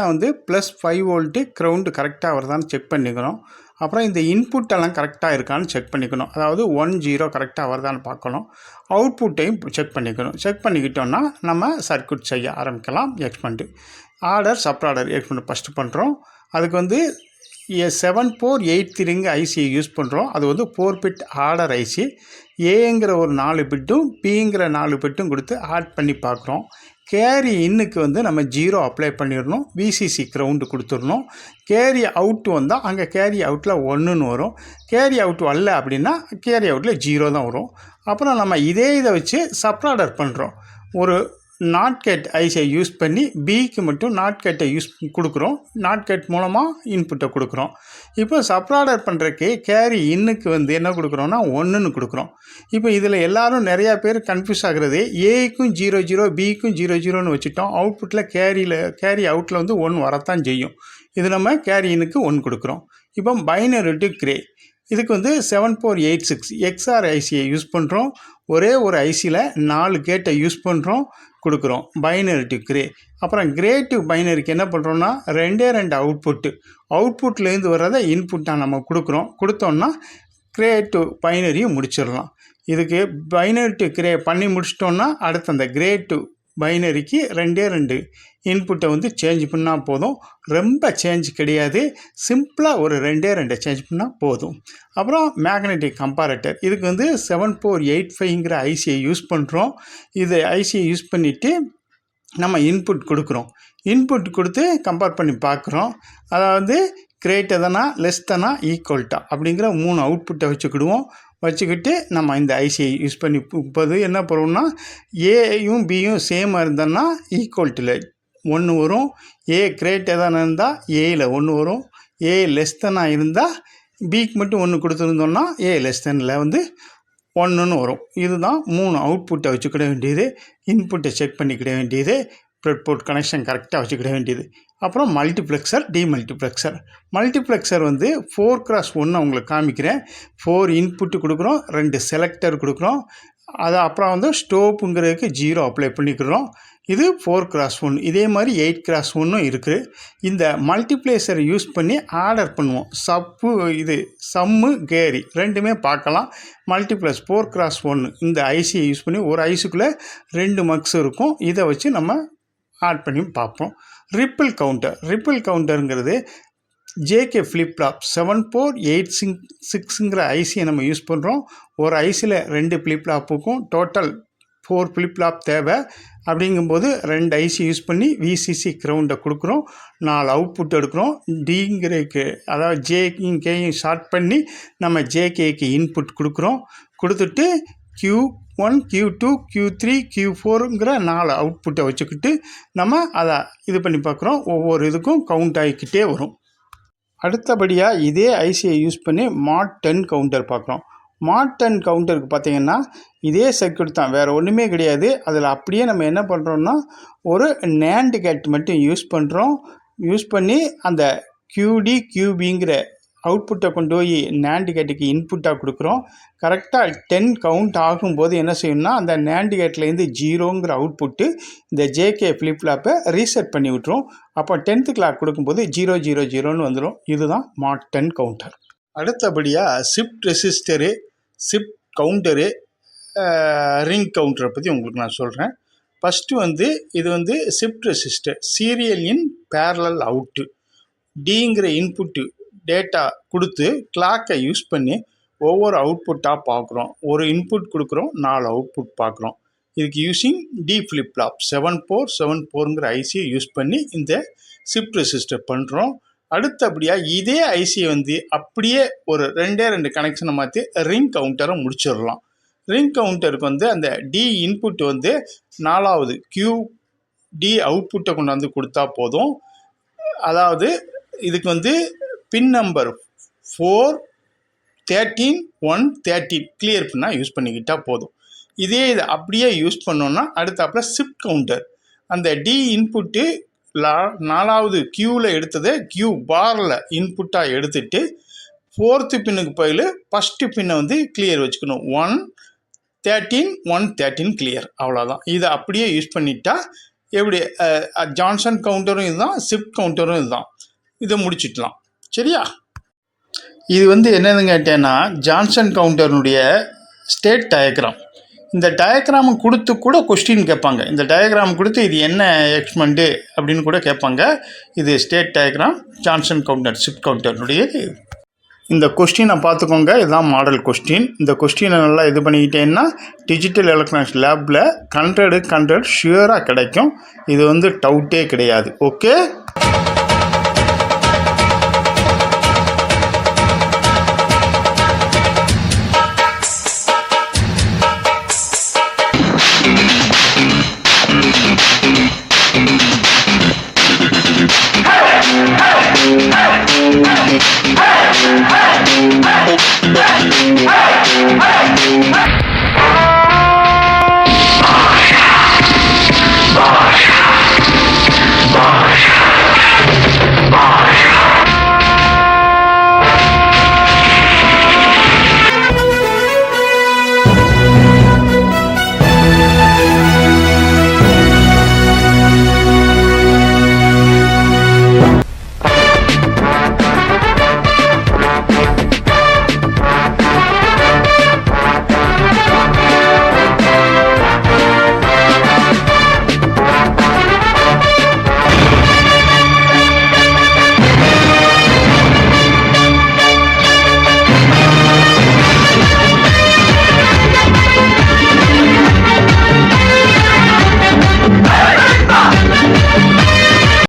மெயினாக வந்து +5 volt ground கரெக்டாக வருதான்னு செக் பண்ணிக்கிறோம். அப்புறம் இந்த இன்புட்டெல்லாம் கரெக்டாக இருக்கான்னு செக் பண்ணிக்கணும். அதாவது 1 0 கரெக்டாக வருதான்னு பார்க்கணும். அவுட்புட்டையும் செக் பண்ணிக்கணும். செக் பண்ணிக்கிட்டோன்னா நம்ம சர்க்யூட் செய்ய ஆரம்பிக்கலாம். எக்ஸ்பெண்ட் ஆர்டர் சப்ராடர் எக்ஸ்பெண்ட் ஃபஸ்ட்டு பண்ணுறோம். அதுக்கு வந்து 7483 ஐசியை யூஸ் பண்ணுறோம். அது வந்து 4 பிட் ஆர்டர் ஐசி. ஏங்கிற ஒரு 4 பிட்டும் பிங்கிற 4 பிட்டும் கொடுத்து ஆட் பண்ணி பார்க்குறோம். கேரி இன்னுக்கு வந்து நம்ம 0 அப்ளை பண்ணிடணும். விசிசி கிரவுண்டு கொடுத்துடணும். கேரி அவுட் வந்தால் அங்கே கேரி அவுட்டில் 1ன்னு வரும். கேரி அவுட் வரல அப்படின்னா கேரி அவுட்டில் 0 தான் வரும். அப்புறம் நம்ம இதை வச்சு சப்ராடர் பண்ணுறோம். ஒரு நாட் கேட் ஐசியை யூஸ் பண்ணி பிக்கு மட்டும் நாட் கேட்டை யூஸ் கொடுக்குறோம். நாட் கேட் மூலமாக இன்புட்டை கொடுக்குறோம். இப்போ சப்ராடர் பண்ணுறக்கு கேரி இன்னுக்கு வந்து என்ன கொடுக்குறோன்னா 1ன்னு கொடுக்குறோம். இப்போ இதில் எல்லோரும் நிறையா பேர் கன்ஃபியூஸ் ஆகுறது ஏக்கும் 0 0 பிக்கும் 0 0ன்னு வச்சுட்டோம். அவுட்புட்டில் கேரி அவுட்டில் வந்து 1 வரத்தான் செய்யும். இது நம்ம கேரி இன்னுக்கு 1 கொடுக்குறோம். இப்போ பைனரி டு கிரே இதுக்கு வந்து 7486 எக்ஸ்ஆர் ஐசியை யூஸ் பண்ணுறோம். ஒரே ஒரு ஐசியில் 4 கேட்டை யூஸ் பண்ணுறோம், கொடுக்குறோம். Binary to grey. அப்புறம் கிரே டு பைனரிக்கு என்ன பண்ணுறோன்னா 2 அவுட்புட்லேருந்து வர்றதை இன்புட்டாக நம்ம கொடுத்தோம்னா கிரே டு பைனரியும் முடிச்சிடலாம். இதுக்கு பைனரி டு கிரே பண்ணி முடிச்சிட்டோன்னா அடுத்து அந்த கிரே டு பைனரிக்கு 2 இன்புட்டை வந்து சேஞ்ச் பண்ணால் போதும். ரொம்ப சேஞ்ச் கிடையாது. சிம்பிளாக ஒரு 2 சேஞ்ச் பண்ணால் போதும். அப்புறம் மேக்னெட்டிக் கம்பேரட்டர் இதுக்கு வந்து 7485 ஐசியை யூஸ் பண்ணுறோம். இது ஐசியை யூஸ் பண்ணிவிட்டு நம்ம இன்புட் கொடுக்குறோம். இன்புட் கொடுத்து கம்பேர் பண்ணி பார்க்குறோம். அதாவது கிரேட்டர் தானா லெஸ் தானா ஈக்குவல்ட்டா அப்படிங்கிற 3 அவுட்புட்டை வச்சுக்கிட்டு நம்ம இந்த ஐசியை யூஸ் பண்ணி இப்போது என்ன பண்ணுறோம்னா ஏயும் பியும் சேமாக இருந்தோன்னா ஈக்குவல்ட்டில் 1 வரும். ஏ கிரேட்டர் தானே இருந்தால் ஏயில் 1 வரும். ஏ லெஸ் தானாக இருந்தால் பிக்கு மட்டும் 1 கொடுத்துருந்தோம்னா ஏ லெஸ் தானில் வந்து 1ன்னு வரும். இதுதான் 3 அவுட்புட்டை வச்சுக்கிட வேண்டியது. இன்புட்டை செக் பண்ணிக்கிட வேண்டியது. ப்ரெட்போர்ட் கனெக்ஷன் கரெக்டாக வச்சுக்கிட வேண்டியது. அப்புறம் மல்டிப்ளெக்சர் மல்டிப்ளெக்சர் வந்து 4x1 உங்களுக்கு காமிக்கிறேன். 4 இன்புட்டு கொடுக்குறோம், 2 செலக்டர் கொடுக்குறோம். அது அப்புறம் வந்து ஸ்டோப்புங்கிறதுக்கு 0 அப்ளை பண்ணிக்கிறோம். இது 4x1. இதே மாதிரி 8x1 இருக்குது. இந்த மல்டிப்ளெக்சரை யூஸ் பண்ணி ஆர்டர் பண்ணுவோம். சம்மு கேரி ரெண்டுமே பார்க்கலாம். மல்டிப்ளெக்ஸ் 4x1 இந்த ஐசியை யூஸ் பண்ணி ஒரு ஐசிக்குள்ளே 2 மக்ஸ் இருக்கும். இதை வச்சு நம்ம ஆட் பண்ணி பார்ப்போம். ரிப்பிள் கவுண்டருங்கிறது ஜேகே ஃப்ளிப்ஃப்ளாப் 7486ங்கிற ஐசியை நம்ம யூஸ் பண்ணுறோம். ஒரு ஐசியில் 2 ஃப்ளிப்ஃப்ளாப்புக்கும் டோட்டல் 4 ஃப்ளிப்ஃப்ளாப் தேவை. அப்படிங்கும்போது 2 ஐசி யூஸ் பண்ணி விசிசி கிரவுண்டை கொடுக்குறோம். 4 அவுட்புட் எடுக்கிறோம். டிங்கிறதுக்கு அதாவது ஜேக்கும் கேயும் ஷார்ட் பண்ணி நம்ம ஜேகேக்கு இன்புட் கொடுத்துட்டு Q1 Q2 Q3 Q4ங்கிற 4 அவுட்புட்டை வச்சுக்கிட்டு நம்ம அதை இது பண்ணி பார்க்குறோம். ஒவ்வொரு இதுக்கும் கவுண்ட் ஆகிக்கிட்டே வரும். அடுத்தபடியாக இதே ஐசியை யூஸ் பண்ணி மாட் 10 கவுண்டர் பார்க்குறோம். மாட் 10 கவுண்டருக்கு பார்த்திங்கன்னா இதே சர்க்யூட் தான், வேறு ஒன்றுமே கிடையாது. அதில் அப்படியே நம்ம என்ன பண்ணுறோன்னா ஒரு நேண்ட் கேட் மட்டும் யூஸ் பண்ணி அந்த QD QBங்கிற அவுட்புட்டை கொண்டு போய் நேண்ட் கேட்டுக்கு இன்புட்டாக கொடுக்குறோம். கரெக்டாக 10 கவுண்ட் ஆகும்போது என்ன செய்யணும்னா அந்த நேண்ட் கேட்லேருந்து 0ங்கிற அவுட்புட்டு இந்த ஜேகே ஃப்ளிப்ஃப்ளாப்பை ரீசெட் பண்ணி விட்டுரும். அப்போ 10th கிளாக் கொடுக்கும்போது 0 0 0ன்னு வந்துடும். இதுதான் மாட் 10 கவுண்டர். அடுத்தபடியாக shift register, shift counter, ring கவுண்டரை பற்றி உங்களுக்கு நான் சொல்கிறேன். ஃபஸ்ட்டு வந்து இது வந்து shift register serial in parallel out. டிங்கிற இன்புட்டு டேட்டா கொடுத்து கிளாக்கை யூஸ் பண்ணி ஒவ்வொரு அவுட்புட்டாக பார்க்குறோம். ஒரு இன்புட் கொடுக்குறோம், 4 அவுட்புட் பார்க்குறோம். இதுக்கு யூஸிங் டி ஃப்ளிப்ஃப்ளாப் 7474ங்கிற ஐசியை யூஸ் பண்ணி இந்த ஷிஃப்ட் ரெசிஸ்டர் பண்ணுறோம். அடுத்தபடியாக இதே ஐசியை வந்து அப்படியே ஒரு 2 கனெக்ஷனை மாற்றி ரிங் கவுண்டரை முடிச்சிடலாம். ரிங் கவுண்டருக்கு வந்து அந்த டி இன்புட் வந்து 4வது QD அவுட்புட்டை கொண்டாந்து கொடுத்தா போதும். அதாவது இதுக்கு வந்து பின் நம்பர் 4 13 1 13 கிளியர் பண்ணால் யூஸ் பண்ணிக்கிட்டால் போதும். இதே இதை அப்படியே யூஸ் பண்ணோன்னா அடுத்தாப்பில் ஷிஃப்ட் கவுண்டர் அந்த டி இன்புட்டு 4வது Qவில் எடுத்ததை Q பாரில் இன்புட்டாக எடுத்துட்டு 4th பின்னுக்கு பதில் ஃபஸ்ட்டு பின்னை வந்து கிளியர் வச்சுக்கணும். 1 13 1 13 கிளியர், அவ்வளோதான். இதை அப்படியே யூஸ் பண்ணிட்டா எப்படி ஜான்சன் கவுண்டரும் இதுதான், ஷிஃப்ட் கவுண்டரும் இதுதான். இதை முடிச்சிடலாம். சரியா? இது வந்து என்னதுன்னு கேட்டேன்னா ஜான்சன் கவுண்டருடைய ஸ்டேட் டயக்ராம். இந்த டயக்ராம் கொடுத்து கூட கொஸ்டின் கேட்பாங்க. இந்த டயக்ராம் கொடுத்து இது என்ன எக்ஸ்மெண்ட்டு அப்படின்னு கூட கேட்பாங்க. இது state diagram, Johnson counter, shift கவுண்டருடையது. இந்த கொஸ்டினை பார்த்துக்கோங்க. இதுதான் மாடல் கொஸ்டின். இந்த கொஸ்டினை நல்லா இது பண்ணிக்கிட்டேன்னா டிஜிட்டல் எலக்ட்ரானிக்ஸ் லேபில் 100 ஷியூராக கிடைக்கும். இது வந்து டவுட்டே கிடையாது. ஓகே.